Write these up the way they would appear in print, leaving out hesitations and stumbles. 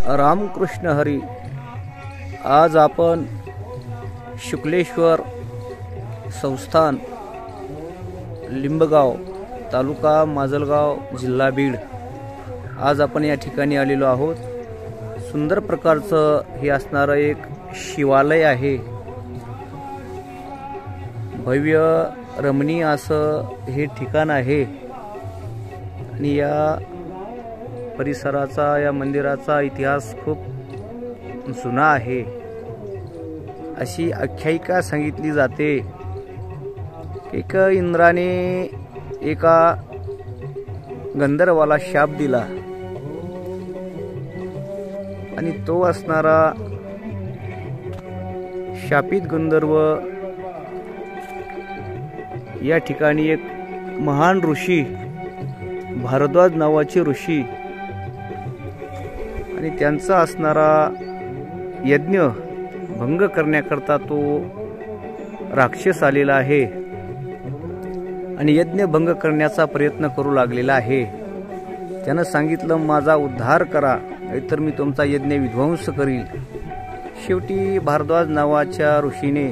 रामकृष्ण हरी। आज आपण शुक्लेश्वर संस्थान लिंबगाव तालुका माजलगाव जिल्हा बीड आज आपण या ठिकाणी आलेलो आहोत। सुंदर प्रकारचं हे असणारं एक शिवालय आहे। भव्य रमणीय असं हे ठिकाण आहे आणि या परिसराचा या मंदिराचा इतिहास खूप जुना आहे। अशी आख्यायिका सांगितली जाते। एक इंद्राने एका गंधर्वाला शाप दिला आणि तो असणारा शापित गंधर्व या ठिकाणी एक महान ऋषी भारद्वाज नावाचे ऋषी आणि त्यांचा असणारा यज्ञ भंग करण्याकरता तो राक्षस आलेला आहे आणि यज्ञ भंग करण्याचा प्रयत्न करू लागलेला आहे। त्यानं सांगितलं माझा उद्धार करा नाहीतर मी तुमचा यज्ञ विध्वंस करील। शेवटी भारद्वाज नावाच्या ऋषीने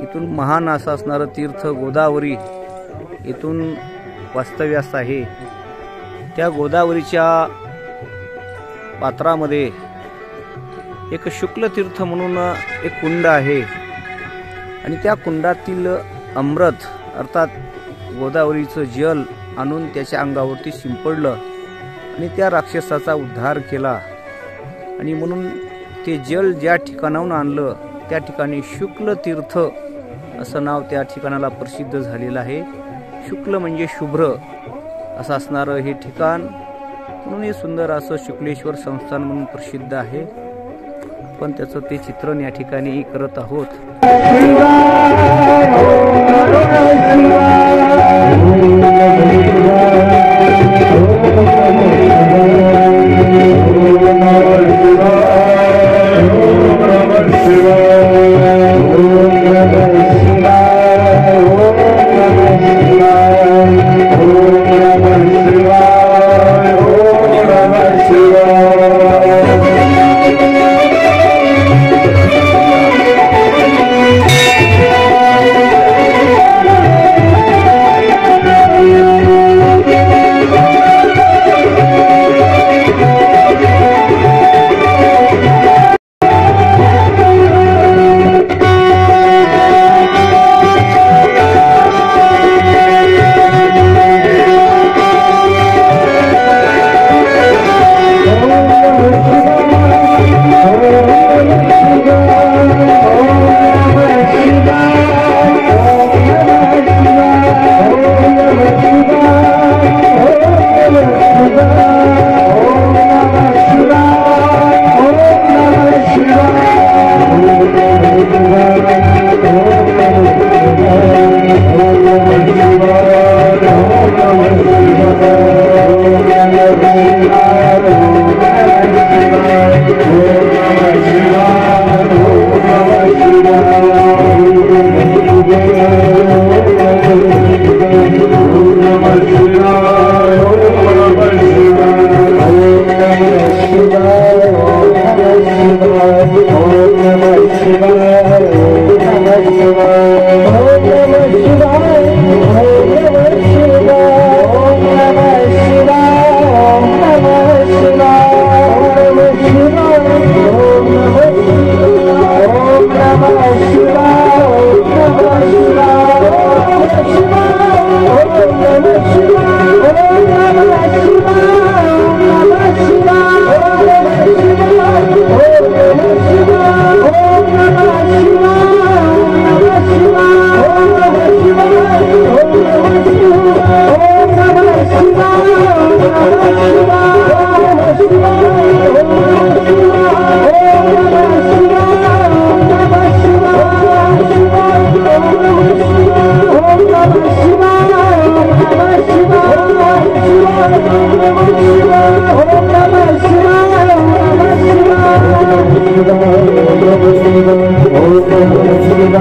इथून महान असं असणारं तीर्थ गोदावरी इथून वास्तव्यास आहे। त्या गोदावरीच्या पात्रामध्ये एक शुक्ल तीर्थ म्हणून एक कुंड आहे आणि त्या कुंडातील अमृत अर्थात गोदावरीचं जल आणून त्याच्या अंगावरती शिंपडलं आणि त्या राक्षसाचा उद्धार केला आणि म्हणून ते जल ज्या ठिकाणाहून आणलं त्या ठिकाणी शुक्ल तीर्थ असं नाव त्या ठिकाणाला प्रसिद्ध झालेलं आहे। शुक्ल म्हणजे शुभ्र असं असणारं हे ठिकाण म्हणून हे सुंदर असं शुक्लेश्वर संस्थान म्हणून प्रसिद्ध आहे। पण त्याचं ते चित्रण या ठिकाणी करत आहोत।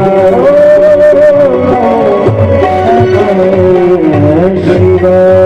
Oh